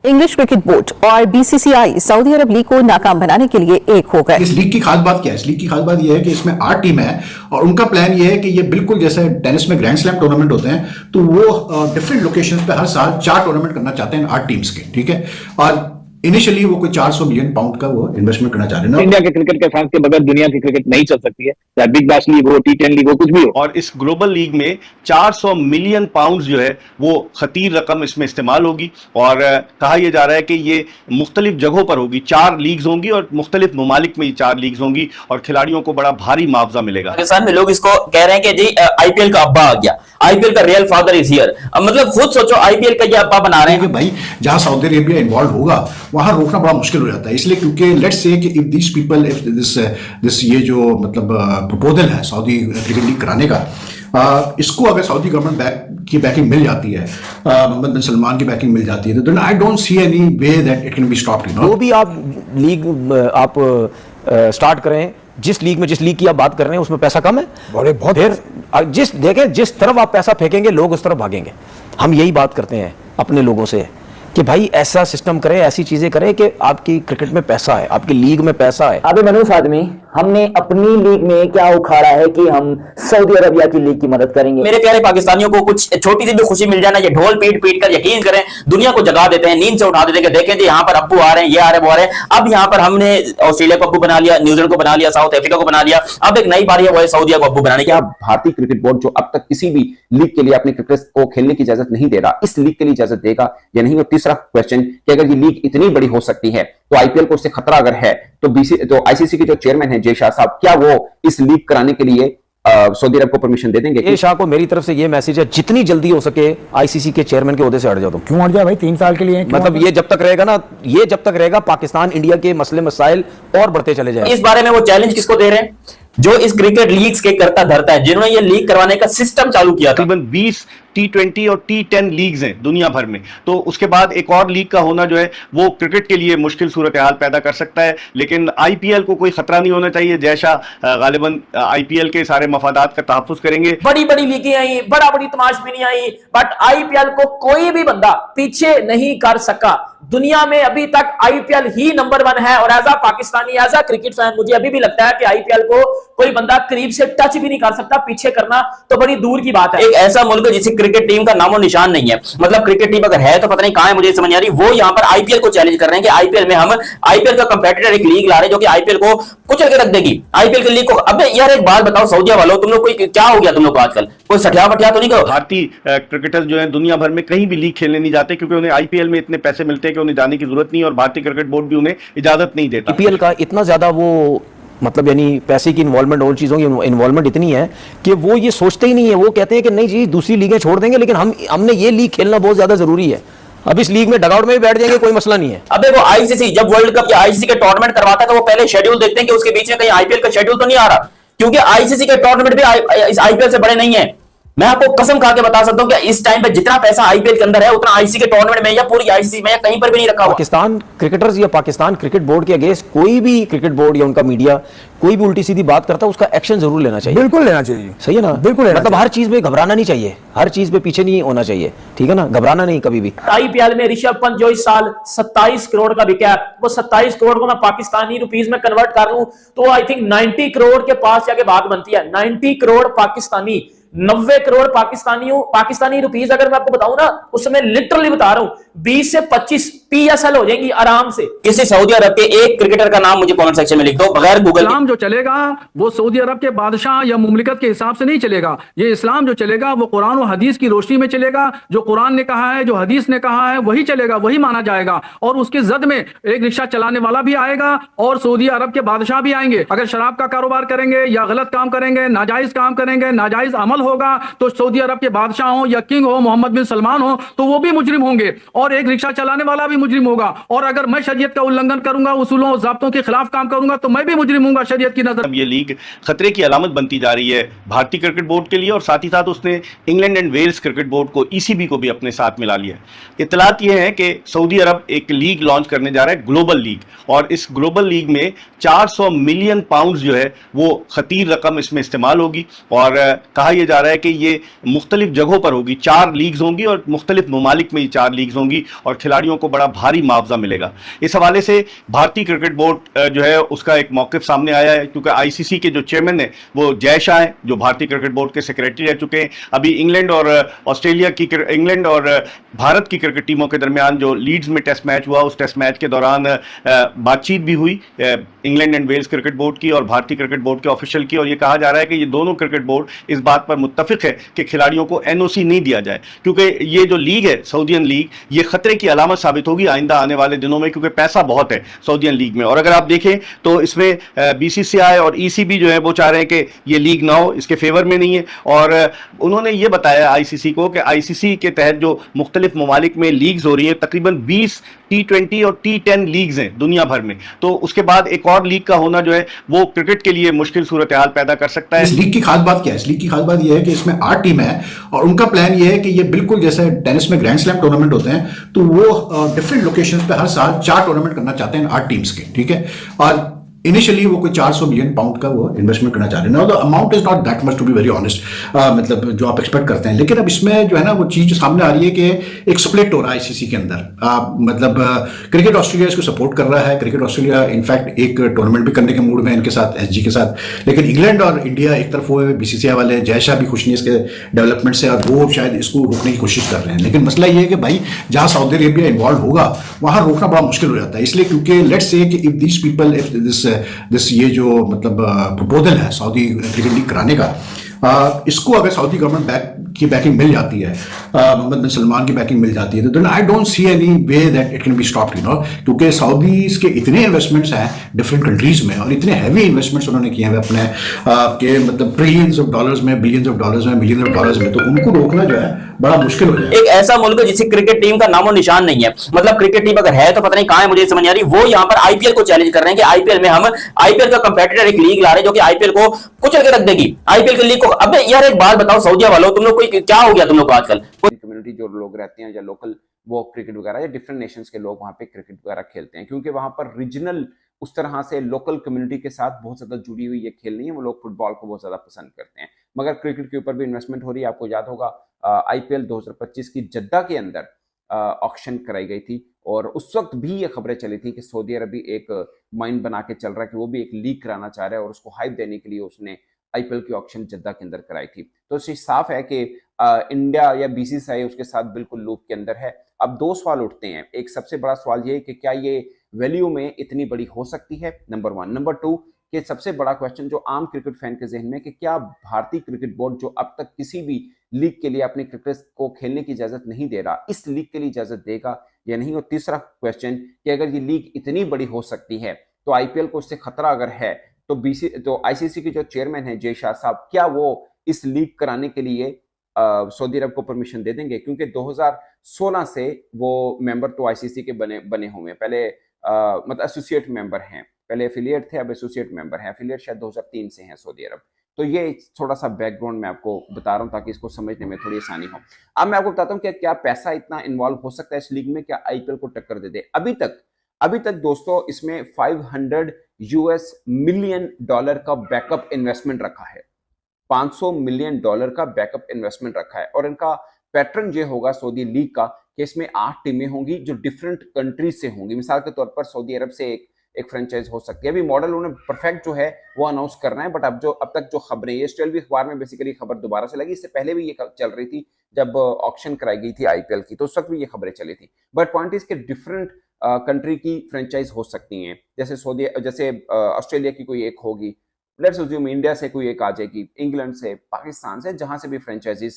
English cricket board और BCCI Saudi अरब league को नाकाम बनाने के लिए एक हो गए। इस लीग की खास बात क्या है? इस लीग की खास बात यह है कि इसमें 8 टीमें हैं और उनका प्लान यह है कि ये बिल्कुल जैसे टेनिस में ग्रैंड स्लैम टूर्नामेंट होते हैं, तो वो डिफरेंट लोकेशंस पे हर साल 4 टूर्नामेंट करना चाहते हैं 8 टीम्स के, ठीक है। और इनिशियली वो कोई 400 मिलियन पाउंड का वो इन्वेस्टमेंट करना चाह रहे हैं। इंडिया के क्रिकेट के फैंस के बगैर दुनिया की क्रिकेट नहीं चल सकती है, चाहे बिग बैश लीग हो, T10 लीग हो, कुछ भी हो। और इस ग्लोबल लीग में 400 मिलियन पाउंड जो है वो खतीर रकम इसमें इस्तेमाल होगी और कहा यह जा रहा है कि ये मुख्तलिफ जगहों पर होगी। 4 लीग्स होंगी और मुख्तलिफ ममालिक में ये 4 लीग्स होंगी और खिलाड़ियों को बड़ा भारी मुआवजा मिलेगा। पाकिस्तान में लोग इसको कह रहे हैं कि जी आईपीएल का अब्बा आ गया, आईपीएल का रियल फादर इज हियर। मतलब खुद सोचो, आईपीएल का ये अब्बा बना रहे हैं। भाई जहां सऊदी अरेबिया इन्वॉल्व होगा वहां रोकना बड़ा मुश्किल हो जाता है, इसलिए क्योंकि लेट्स से कि if this people if this ये जो मतलब प्रपोजल है सऊदी क्रिकेट लीग कराने का, इसको अगर सऊदी गवर्नमेंट की बैकिंग मिल जाती है, मोहम्मद बिन सलमान की बैकिंग मिल जाती है, तो आई don't see any way that it can be stopped, you no. वो भी आप लीग आप स्टार्ट करें, जिस लीग की आप बात कर रहे हैं उसमें पैसा कम है, बहुत फिर जिस तरफ आप पैसा फेंकेंगे लोग उस तरफ भागेंगे। हम यही बात करते हैं अपने लोगों से कि भाई ऐसा सिस्टम करें, ऐसी चीजें करें कि आपकी क्रिकेट में पैसा है, आपकी लीग में पैसा है। अबे मनूस आदमी, हमने अपनी लीग में क्या उखाड़ा है कि हम सऊदी अरबिया की लीग की मदद करेंगे। मेरे प्यारे पाकिस्तानियों को कुछ छोटी सी भी खुशी मिल जाए ना, ये ढोल पीट पीट कर यकीन करें दुनिया को जगा देते हैं, नींद से उठा देते हैं। देखें जी यहाँ पर अब्बू आ रहे हैं, ये आ रहे हैं, वो आ रहे हैं। अब यहाँ पर हमने ऑस्ट्रेलिया को अब्बू बना लिया, न्यूजीलैंड को बना लिया, साउथ अफ्रीका को बना लिया, अब एक नई बारी है वो है सऊदीया को अब्बू बनाने की। क्या भारतीय क्रिकेट बोर्ड जो अब तक किसी भी लीग के लिए अपने क्रिकेट को खेलने की इजाजत नहीं दे रहा, इस लीग के लिए इजाजत देगा या नहीं? और तीसरा क्वेश्चन कि अगर ये लीग इतनी बड़ी हो सकती है तो आईपीएल को उससे खतरा अगर है तो आईसीसी के जो चेयरमैन है जय शाह साहब, क्या वो इस लीग कराने के लिए सऊदी अरब को परमिशन दे देंगे? जय शाह को मेरी तरफ से ये मैसेज है, जितनी जल्दी हो सके आईसीसी के चेयरमैन के ओहदे से हट जाओ। तुम क्यों हट जाए भाई? 3 साल के लिए मतलब ये जब तक रहेगा ना, ये जब तक रहेगा पाकिस्तान इंडिया के मसले मसाइल और बढ़ते चले जाए। इस बारे में वो चैलेंज किसको दे रहे हैं? जो इस क्रिकेट लीग्स के करता धरता है, जिन्होंने ये लीग करवाने का सिस्टम चालू किया था। तकरीबन 20 T20 और T10 लीग्स हैं दुनिया भर में, तो उसके बाद एक और लीग का होना जो है वो क्रिकेट के लिए मुश्किल सूरत हाल पैदा कर सकता है। लेकिन आईपीएल को कोई खतरा नहीं होना चाहिए। जैसा गालिबन आईपीएल के सारे मफादात का तहफ्फुज करेंगे। बड़ी बड़ी लीगें आई, बड़ा बड़ी तमाशबीनी आई, बट आईपीएल को कोई भी बंदा पीछे नहीं कर सका। दुनिया में अभी तक आईपीएल ही नंबर 1 है और as a Pakistani, as a cricket fan, मुझे अभी भी लगता है कि आईपीएल को कोई बंदा करीब से टच भी नहीं कर सकता। पीछे करना तो बड़ी दूर की बात है। एक ऐसा मुल्क है जिसकी क्रिकेट टीम का नामो निशान नहीं है, मतलब क्रिकेट टीम अगर है तो पता नहीं कहां है, मुझे समझ नहीं आ रही। वो यहां पर आईपीएल को चैलेंज कर रहे हैं कि आईपीएल में हम आईपीएल का कंपेटिटर एक लीग ला रहे हैं जो कि आईपीएल को कुचल के रख देगी। आईपीएल की लीग को, अबे यार एक बात बताओ सऊदीया वालों, तुम लोग कोई क्या हो गया तुम लोग को आजकल? कोई सठिया बटिया तो नहीं करो? भारतीय क्रिकेटर्स जो है दुनिया भर में कहीं भी लीग खेलने नहीं जाते क्योंकि उन्हें आईपीएल में इतने पैसे मिलते हैं कि उन्हें जाने की जरूरत नहीं और भारतीय क्रिकेट बोर्ड भी उन्हें इजाजत नहीं देता। आईपीएल का इतना ज्यादा वो मतलब यानी पैसे की इन्वॉल्वमेंट और चीज़ों की इन्वॉल्वमेंट इतनी है कि वो ये सोचते ही नहीं है। वो कहते हैं कि नहीं जी दूसरी लीगें छोड़ देंगे, लेकिन हमने ये लीग खेलना बहुत ज्यादा जरूरी है। अब इस लीग में डगआउट में भी बैठ जाएंगे, कोई मसला नहीं है। अबे वो आईसीसी जब वर्ल्ड कप या आईसीसी के टूर्नामेंट करवाता है तो वो पहले शेड्यूल देखते हैं कि उसके बीच में कहीं आईपीएल का शेड्यूल तो नहीं आ रहा, क्योंकि आईसीसी के टूर्नामेंट भी इस आईपीएल से बड़े नहीं है। मैं आपको कसम खा के बता सकता हूं कि इस टाइम पे जितना पैसा आईपीएल के अंदर है उतना आईसीसी के टूर्नामेंट में या पूरी आईसीसी में या कहीं पर भी नहीं रखा हुआ। पाकिस्तान क्रिकेटर्स या पाकिस्तान क्रिकेट बोर्ड के अगेंस्ट कोई भी क्रिकेट बोर्ड या उनका मीडिया कोई भी उल्टी सीधी बात करता है उसका एक्शन जरूर लेना चाहिए। बिल्कुल लेना चाहिए। सही है ना? बिल्कुल मतलब हर चीज में घबराना नहीं चाहिए, हर चीज पे पीछे नहीं होना चाहिए, ठीक है ना? घबराना नहीं कभी भी। आईपीएल में ऋषभ पंत जो इस साल 27 करोड़ का बिका, वो 27 करोड़ को मैं पाकिस्तानी रुपीस में कन्वर्ट कर लूं तो आई थिंक 90 करोड़ के पास जाके बात बनती है। 90 करोड़ पाकिस्तानी, 90 करोड़ पाकिस्तानी रुपीस अगर मैं आपको बताऊं ना, उसमें लिटरली बता रहा हूं 20 से 25 पीएसएल हो जाएंगी आराम से। किसी सऊदी अरब के एक क्रिकेटर का नाम मुझे कमेंट सेक्शन में लिख दो बगैर गूगल इस्लाम जो चलेगा वो सऊदी अरब के बादशाह या मुमलिकत के हिसाब से नहीं चलेगा। ये इस्लाम जो चलेगा वो कुरान और हदीस की रोशनी में चलेगा। जो कुरान ने कहा है, जो हदीस ने कहा है वही चलेगा, वही माना जाएगा। और उसके जद में एक रिक्शा चलाने वाला भी आएगा और सऊदी अरब के बादशाह भी आएंगे। अगर शराब का कारोबार करेंगे या गलत काम करेंगे, नाजायज काम करेंगे, नाजायज अमल होगा, तो सऊदी अरब के बादशाह हो या किंग हो, मोहम्मद बिन सलमान हो, तो वो भी मुजरिम होंगे और एक रिक्शा चलाने वाला भी मुजरिम होगा। और अगर मैं शरीयत का उल्लंघन करूंगा, उसूलों और ज़ाब्तों के खिलाफ काम करूंगा, तो मैं भी मुजरिम हूंगा शरीयत की नजर। अब ये लीग खतरे की अलामत बनती जा रही है भारतीय क्रिकेट बोर्ड के लिए और साथ ही साथ उसने England and Wales cricket board को, ईसीबी को भी अपने साथ मिला लिया है। इत्तलात ये है कि सऊदी अरब एक लीग लॉन्च करने जा रहा है, ग्लोबल लीग, और इस ग्लोबल लीग में 400 मिलियन पाउंड जो है वो खतीर रकम इसमें इस्तेमाल होगी और कहा यह जा रहा है कि ये मुख्तलिफ जगहों पर होगी, 4 लीग्स होंगी और मुख्तलिफ ममालिक में ये 4 लीग्स होंगी और खिलाड़ियों को बड़ा भारी मुआवजा मिलेगा। इस हवाले से भारतीय क्रिकेट बोर्ड जो है उसका एक मौक़िफ़ सामने आया है, क्योंकि आईसीसी के जो चेयरमैन है वो जय शाह हैं, जो भारतीय क्रिकेट बोर्ड के सेक्रेटरी रह चुके हैं। अभी इंग्लैंड और भारत की क्रिकेट टीमों के दरमियान जो लीड्स में टेस्ट मैच हुआ, उस टेस्ट मैच के दौरान बातचीत भी हुई England and Wales cricket board की और भारतीय क्रिकेट बोर्ड के ऑफिशियल की, और ये कहा जा रहा है कि ये दोनों क्रिकेट बोर्ड इस बात पर मुत्तफिक है कि खिलाड़ियों को एनओसी नहीं दिया जाए, क्योंकि ये जो लीग है सऊदीयन लीग, ये खतरे की अलामत साबित होगी आइंदा आने वाले दिनों में, क्योंकि पैसा बहुत है सऊदीयन लीग में। और अगर आप देखें तो इसमें बीसीसीआई और ईसीबी जो है वो चाह रहे हैं कि ये लीग ना हो, इसके फेवर में नहीं है। और उन्होंने ये बताया आईसीसी को कि आईसीसी के तहत जो मुख्तलिफ ममालिक में लीग्स हो रही है, तकरीबन 20 T20 और T10 लीग्स हैं दुनिया भर में, तो उसके बाद एक और लीग का होना जो है वो क्रिकेट के लिए मुश्किल सूरत हाल पैदा कर सकता है। इस लीग की खास बात क्या है? इस लीग की खास बात यह है कि इसमें 8 टीम है और उनका प्लान यह है कि ये बिल्कुल जैसे टेनिस में ग्रैंड स्लैम टूर्नामेंट होते हैं, तो वो डिफरेंट लोकेशंस पे हर साल 4 टूर्नामेंट करना चाहते हैं 8 टीम्स के, ठीक है। और इनिशियली वो कोई 400 मिलियन पाउंड का वो इन्वेस्टमेंट करना चाह रहे हैं। Amount is not that much to be very honest, मतलब जो आप एक्सपेक्ट करते हैं, लेकिन अब इसमें जो है ना वो चीज सामने आ रही है कि एक स्प्लिट हो रहा है आईसीसी के अंदर। मतलब क्रिकेट ऑस्ट्रेलिया इसको सपोर्ट कर रहा है, क्रिकेट ऑस्ट्रेलिया इनफैक्ट एक टूर्नामेंट भी करने के मूड में इनके साथ, एसजी के साथ, लेकिन इंग्लैंड और इंडिया एक तरफ हुए, बीसीसीआई वाले जय शाह भी खुश नहीं इसके डेवलपमेंट से और वो शायद इसको रोकने की कोशिश कर रहे हैं। लेकिन मसला ये है कि भाई जहां सऊदी अरेबिया इन्वॉल्व होगा वहां रोकना बड़ा मुश्किल हो जाता है, इसलिए क्योंकि लेट्स से कि if these people, if this ये जो मतलब प्रपोजल है सऊदी क्रिकेट लीग कराने का, इसको अगर सऊदी गवर्नमेंट की बैकिंग मिल जाती है, मोहम्मद बिन सलमान की बैकिंग मिल जाती है, तो then I don't see any way that it can be stopped, you know, क्योंकि सऊदीज के इतने इन्वेस्टमेंट्स हैं डिफरेंट कंट्रीज में और इतने हैवी इन्वेस्टमेंट्स उन्होंने किए हैं अपने के मतलब ट्रिलियंस ऑफ डॉलर्स में, बिलियंस ऑफ डॉलर्स में, मिलियंस ऑफ डॉलर्स में, तो उनको रोकना जो है बड़ा मुश्किल हो जाए। एक ऐसा मुल्क है जिसकी क्रिकेट टीम का नामो निशान नहीं है, मतलब क्रिकेट टीम अगर है तो पता नहीं कहां है, मुझे समझ नहीं आ रही। वो यहाँ पर आईपीएल को चैलेंज कर रहे हैं कि आईपीएल में हम आईपीएल का कंपेटिटर एक लीग ला रहे हैं जो कि आईपीएल को कुचल के रख देगी, आईपीएल की लीग को। अब यार एक बात बताओ सऊदिया वालों, तुम लोग कोई क्या हो गया तुम लोग को आजकल? कम्युनिटी जो लोग रहते हैं या लोकल वो क्रिकेट वगैरह या डिफरेंट नेशंस के लोग वहाँ पे क्रिकेट वगैरह खेलते हैं, क्योंकि वहाँ पर रीजनल उस तरह से लोकल कम्युनिटी के साथ बहुत ज्यादा जुड़ी हुई ये खेल नहीं है। वो लोग फुटबॉल को बहुत ज्यादा पसंद करते हैं, मगर क्रिकेट के ऊपर भी इन्वेस्टमेंट हो रही है। आपको याद होगा आईपीएल 2025 की जद्दा के अंदर ऑक्शन कराई गई थी और उस वक्त भी ये खबरें चली थी कि सऊदी अरब एक माइंड बना के चल रहा है कि वो भी एक लीग कराना चाह रहा है और उसको हाइप देने के लिए उसने आईपीएल की ऑक्शन जद्दा के अंदर कराई थी। तो इससे साफ है कि इंडिया या बीसीसीआई उसके साथ बिल्कुल लूप के अंदर है। अब 2 सवाल उठते हैं। एक सबसे बड़ा सवाल ये है कि क्या ये वैल्यू में इतनी बड़ी हो सकती है, नंबर 1। नंबर 2 कि सबसे बड़ा क्वेश्चन जो आम क्रिकेट फैन के जहन में कि क्या भारतीय क्रिकेट बोर्ड जो अब तक किसी भी लीग के लिए अपने क्रिकेट को खेलने की इजाजत नहीं दे रहा, इस लीग के लिए इजाजत देगा या नहीं। और तीसरा क्वेश्चन कि अगर ये लीग इतनी बड़ी हो सकती है तो आईपीएल को उससे खतरा अगर है तो आईसीसी के जो चेयरमैन है जय शाह साहब, क्या वो इस लीग कराने के लिए सऊदी अरब को परमिशन दे देंगे? क्योंकि 2016 से वो मेंबर तो आईसीसी के बने हुए हैं। पहले मतलब एसोसिएट मेंबर हैं, पहले एफिलिएट थे, अब एसोसिएट मेंबर हैं। एफिलिएट शायद 2003 से हैं सऊदी अरब। तो ये थोड़ा सा बैकग्राउंड मैं आपको बता रहा हूं ताकि इसको समझने में थोड़ी आसानी हो। अब मैं आपको बताता हूं कि क्या पैसा इतना इन्वॉल्व हो सकता है इस लीग में, क्या आईपीएल को टक्कर दे दे। अभी तक दोस्तों इसमें $500 मिलियन का बैकअप इन्वेस्टमेंट रखा है, $500 मिलियन का बैकअप इन्वेस्टमेंट रखा है। और इनका पैटर्न ये होगा सऊदी लीग का कि इसमें 8 टीमें होंगी जो डिफरेंट कंट्रीज से होंगी। मिसाल के तौर पर सऊदी अरब से एक फ्रेंचाइज हो सकती है। अभी मॉडल उन्हें परफेक्ट जो है वो अनाउंस करना है, बट अब तक जो खबरें, ये स्टेल अखबार में बेसिकली खबर दोबारा से लगी, इससे पहले भी ये चल रही थी जब ऑक्शन कराई गई थी आईपीएल की, तो उस वक्त भी ये खबरें चली थी। बट पॉइंट इज के डिफरेंट कंट्री की फ्रेंचाइज हो सकती हैं, जैसे ऑस्ट्रेलिया की कोई एक होगी, लेट्स अज्यूम इंडिया से कोई एक आ जाएगी, इंग्लैंड से, पाकिस्तान से, जहां से भी फ्रेंचाइजीज